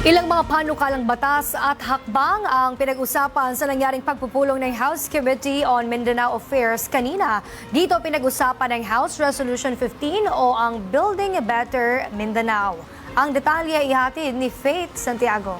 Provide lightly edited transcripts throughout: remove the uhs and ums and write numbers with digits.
Ilang mga panukalang batas at hakbang ang pinag-usapan sa nangyaring pagpupulong ng House Committee on Mindanao Affairs kanina. Dito pinag-usapan ng House Resolution 15 o ang Building a Better Mindanao. Ang detalye ihatid ni Faith Santiago.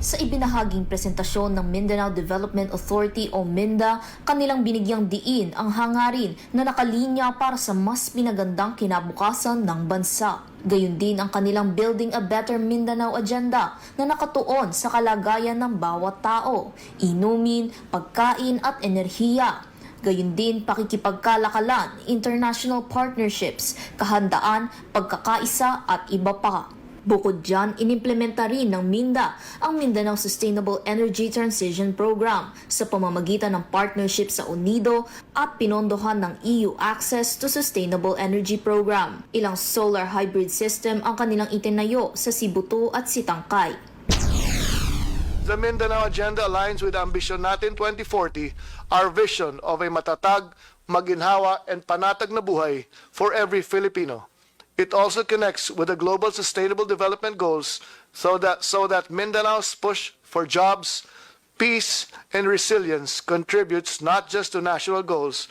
Sa ibinahaging presentasyon ng Mindanao Development Authority o MINDA, kanilang binigyang diin ang hangarin na nakalinya para sa mas pinagandang kinabukasan ng bansa. Gayun din ang kanilang Building a Better Mindanao agenda na nakatuon sa kalagayan ng bawat tao, inumin, pagkain at enerhiya. Gayun din pakikipagkalakalan, international partnerships, kahandaan, pagkakaisa at iba pa. Bukod dyan, inimplementa rin ng MINDA ang Mindanao Sustainable Energy Transition Program sa pamamagitan ng partnership sa UNIDO at pinondohan ng EU Access to Sustainable Energy Program. Ilang solar hybrid system ang kanilang itinayo sa Sibutu at Sitangkay. The Mindanao Agenda aligns with Ambition Natin 2040, our vision of a matatag, maginhawa, and panatag na buhay for every Filipino. It also connects with the Global Sustainable Development Goals so that Mindanao's push for jobs, peace, and resilience contributes not just to national goals,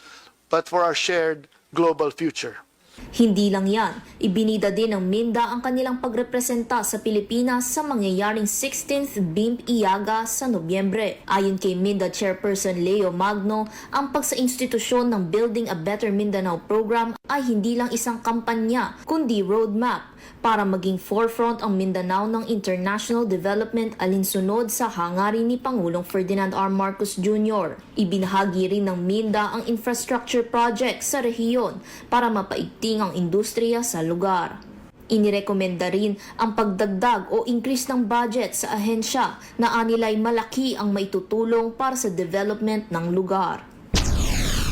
but for our shared global future. Hindi lang yan, ibinida din ng MINDA ang kanilang pagrepresenta sa Pilipinas sa mangyayaring 16th BIMP IAGA sa Nobyembre. Ayon kay MINDA Chairperson Leo Magno, ang pagsa-institusyon ng Building a Better Mindanao program ay hindi lang isang kampanya, kundi roadmap para maging forefront ang Mindanao ng international development alinsunod sa hangarin ni Pangulong Ferdinand R. Marcos Jr. Ibinahagi rin ng MINDA ang infrastructure project sa rehiyon para mapaigting ang industriya sa lugar. Inirekomenda rin ang pagdagdag o increase ng budget sa ahensya na anilay malaki ang maitutulong para sa development ng lugar.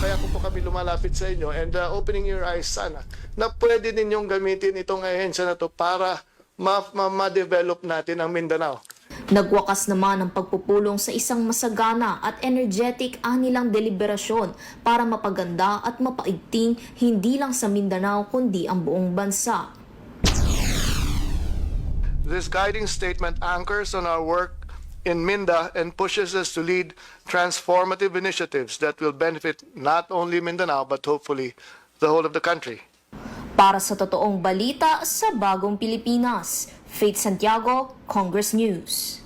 Kaya po kami lumalapit sa inyo and opening your eyes sana na pwede ninyong gamitin itong ahensya na to para ma-develop natin ang Mindanao. Nagwakas naman ang pagpupulong sa isang masagana at energetic anilang deliberasyon para mapaganda at mapaigting hindi lang sa Mindanao kundi ang buong bansa. This guiding statement anchors on our work in MINDA and pushes us to lead transformative initiatives that will benefit not only Mindanao but hopefully the whole of the country. Para sa totoong balita sa Bagong Pilipinas, Faith Santiago, Congress News.